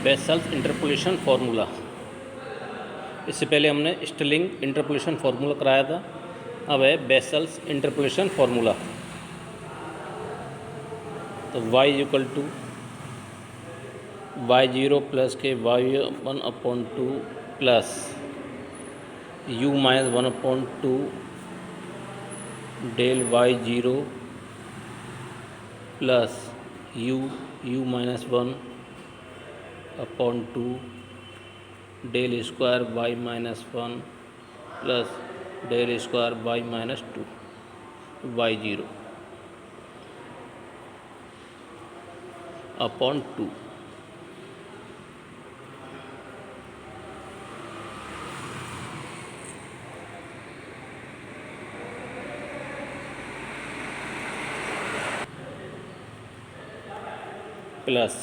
Vessels interpolation formula. इससे पहले हमने स्टिलिंग इंटरपोलेशन फार्मूला कराया था। अब है बेसल्स इंटरपोलेशन फार्मूला। तो y equal to y0 plus के y1/2 plus u minus 1/2 del y0 plus u minus 1/2 del square y minus 1 plus del square y minus 2 y0 upon 2 plus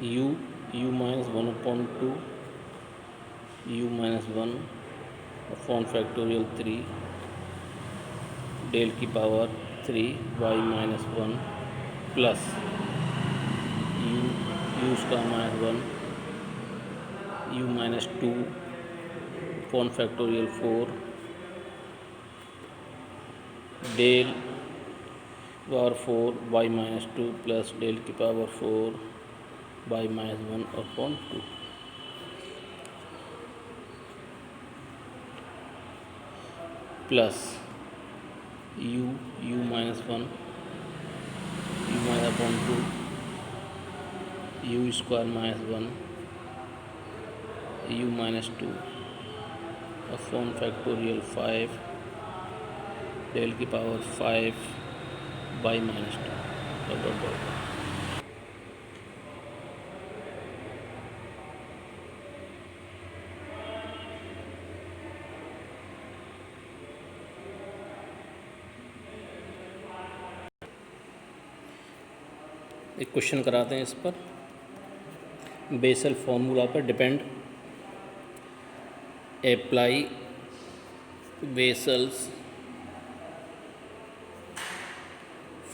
u minus 1/2 u minus 1 upon factorial 3 del की power 3 y minus 1 plus u square minus 1 u minus 2 upon factorial 4 del power 4 y minus 2 plus del की power 4 y minus 1 upon 2 plus u minus 1 u minus upon 2 u square minus 1 u minus 2 upon factorial 5 del की power 5 y minus 2 एक question कराते हैं इस पर। Bessel formula पर depend apply Bessel's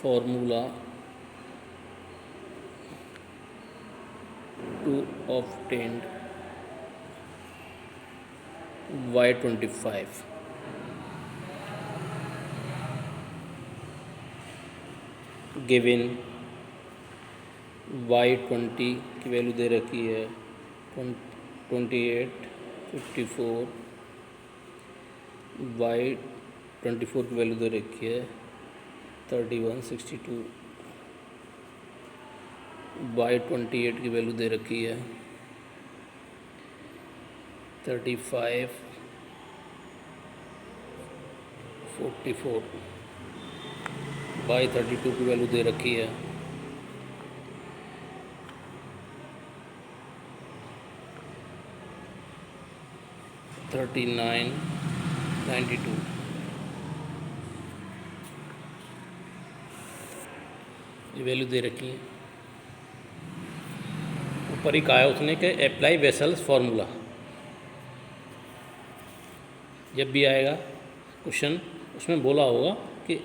formula to obtain y25 given y20 की value दे रखी है 28, 54, y24 की वैल्यू दे रखी है 31, 62, y28 की वैल्यू दे रखी है 35, 44, y32 की वैल्यू दे रखी है 39, 92। ये वैल्यू दे रखी है। ऊपर ही कहा है उसने कि अप्लाई बेसल्स फार्मूला। जब भी आएगा क्वेश्चन उसमें बोला होगा कि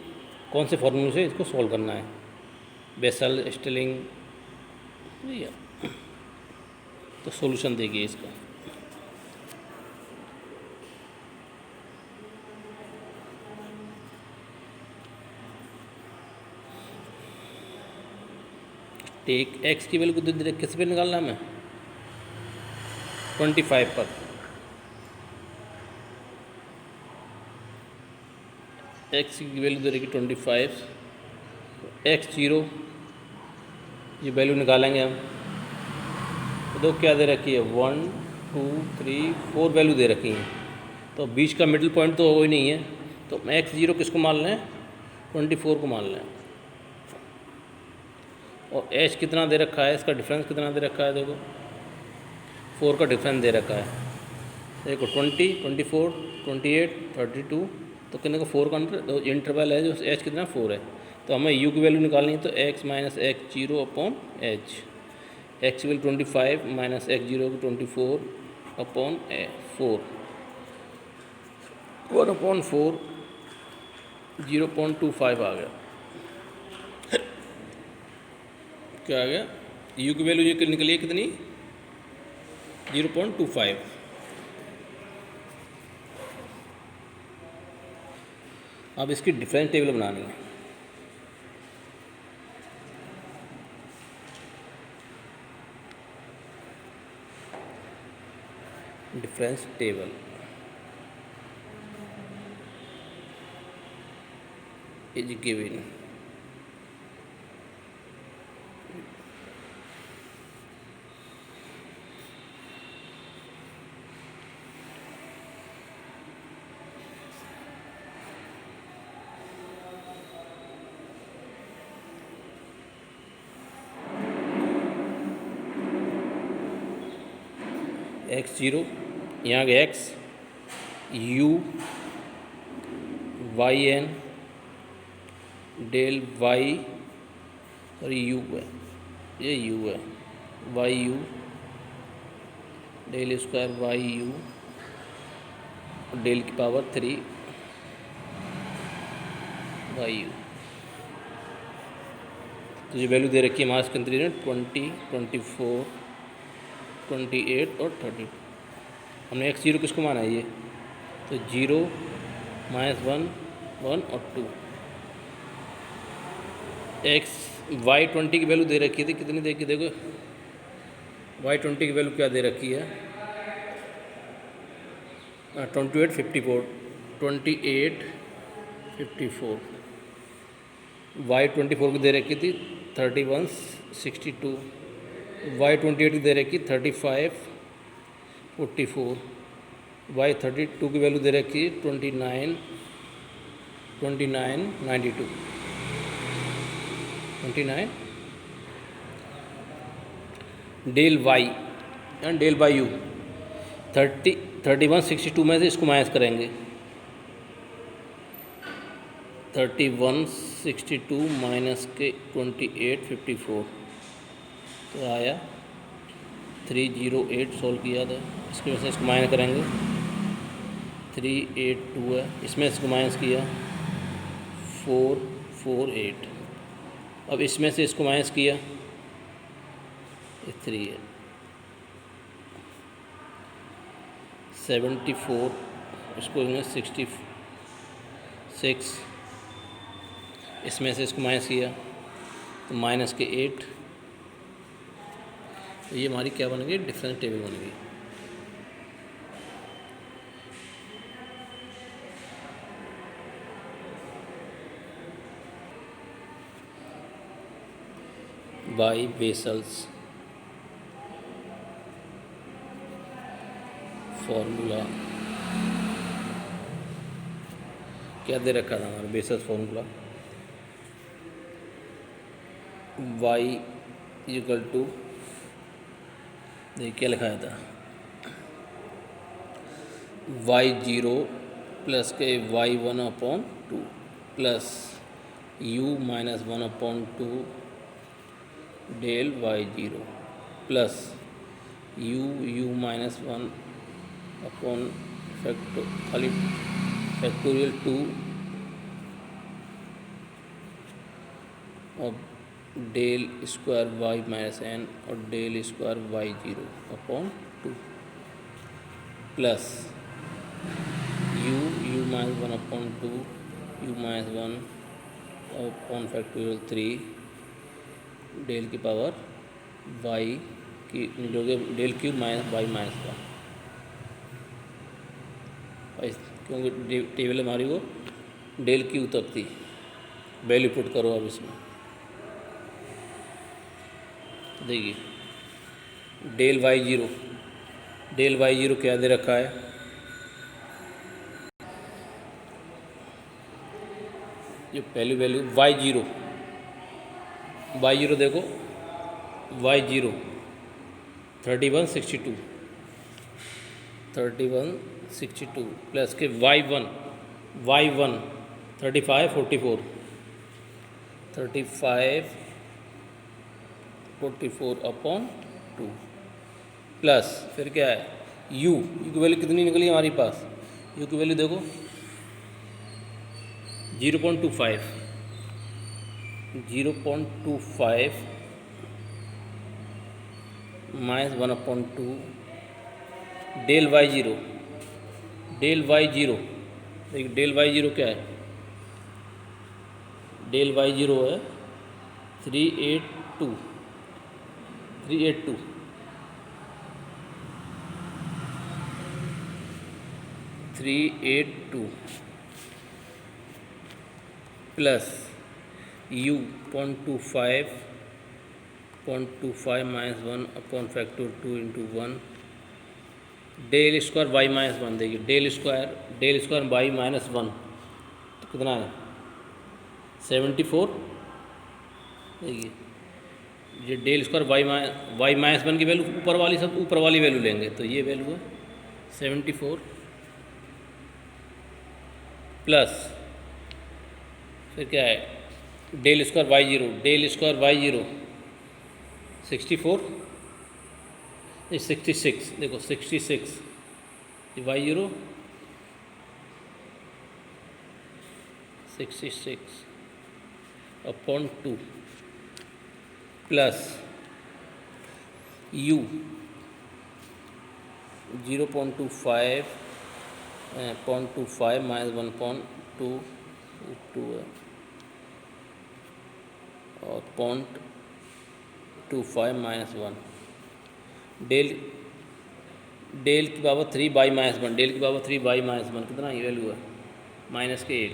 कौन से फार्मूले से इसको सॉल्व करना है। बेसल स्टिलिंग तो सॉल्यूशन देगी इसका। टेक एक्स की वैल्यू को किस पे निकालना है हमें 25 पर। एक्स की वैल्यू दे रखी 25, x0 ये वैल्यू निकालेंगे हम। तो क्या दे रखी है 1, 2, 3, 4 वैल्यू दे रखी हैं। तो बीच का मिडिल पॉइंट तो हो ही नहीं है, तो x0 किसको मान लें 24 को मान लें। और h कितना दे रखा है, इसका डिफरेंस कितना दे रखा है, देखो 4 का डिफरेंस दे रखा है। देखो 20, 24, 28, 32, तो कितने का 4 का इंटरवल है जो h कितना 4 है। तो हमें u की वैल्यू निकालनी है, तो x minus x0 upon h। x की वैल्यू 25 माइनस x0 की 24 अपॉन 4, 1/4 0.25 आ गया। क्या आ गया यू की वैल्यू ये निकली है कितनी, 0.25। अब इसकी डिफरेंस टेबल बनानी है। Difference table is given. x0 यहाँ गया x, u yn del y, sorry u है, ये u है, yu del square yu del की पावर 3 yu। तो ये वैल्यू दे रखी है हमारे इसके अंदर 20, 24, 28 और 30। हमने x0 किसको माना है ये, तो 0, -1, 1 और 2। y20 की वैल्यू दे रखी थी, कितनी देखी देखो, y20 की वैल्यू क्या दे रखी है, 28, 54, 28, 54। y24 की दे रखी थी 31, 62। y28 की दे रखी 35, 44। y32 की वैल्यू दे रखी 29, 92। 29 del y and del by u 31, 62 में से इसको माइनस करेंगे, 31, 62 माइनस के 28, 54 तो आया 308। सॉल्व किया था, इसकी वजह से इसको माइनस करेंगे 382 है, इसमें इसको माइनस किया 448। अब इसमें से इसको माइनस किया 3 है 74, इसको 66, इसमें से इसको माइनस किया तो माइनस के 8। तो ये हमारी क्या बन गई, डिफरेंस टेबल बन गई। बाई बेसल्स फॉर्मूला क्या दे रखा था हमारा Bessel's formula, y equal to, देखिए क्या लिखाया था, y0 प्लस के y1/2 plus u - 1/2 del y0 plus u -1 factorial 2 और डेल स्क्वायर y - n और del square y0/2 plus u -1/2 u -1 factorial 3 del की पावर y की जो कि डेल क्यूब माइनस y -1, क्योंकि टेबल हमारी वो डेल क्यूब तक थी। वैल्यू पुट करो अब इसमें, देखिए डेल y0 क्या दे रखा है, ये पहली वैल्यू y0 देखो, y0 31, 62 प्लस के y1 35, 44 35/2 प्लस फिर क्या है u की वैल्यू कितनी निकली हमारे पास, u की वैल्यू देखो 0.25 -1/2 डेल वाई जीरो, देखिए डेल वाई जीरो क्या है, डेल वाई जीरो है 382 382 382 plus u 0.25 -1/2 into 1 del square Y minus one. देखिए del square Y minus one तो कितना है 74। देखिए ये del square Y minus one की वैल्यू ऊपर वाली, सब ऊपर वाली वैल्यू लेंगे तो ये वैल्यू है 74 प्लस फिर क्या है डेल स्क्वायर वाई जीरो 64 66, देखो 66 y zero 66 upon 2 plus u 0.25 minus 1/2 और 0.25 माइनस 1 डेल की पावर 3 बाई माइनस 1, डेल की पावर 3 बाई माइनस 1 कितना ये वैल्यू है -8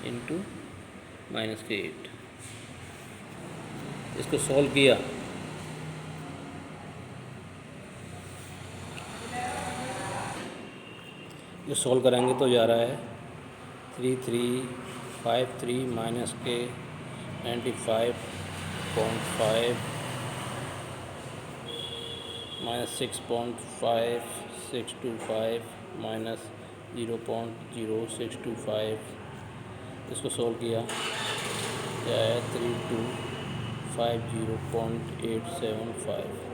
इंटू -8। इसको सॉल्व किया जो सॉल्व करेंगे तो जा रहा है 3353 माइनस के 95.5 माइनस 6.5625 माइनस 0.0625। इसको सॉल्व किया क्या है 3250.875।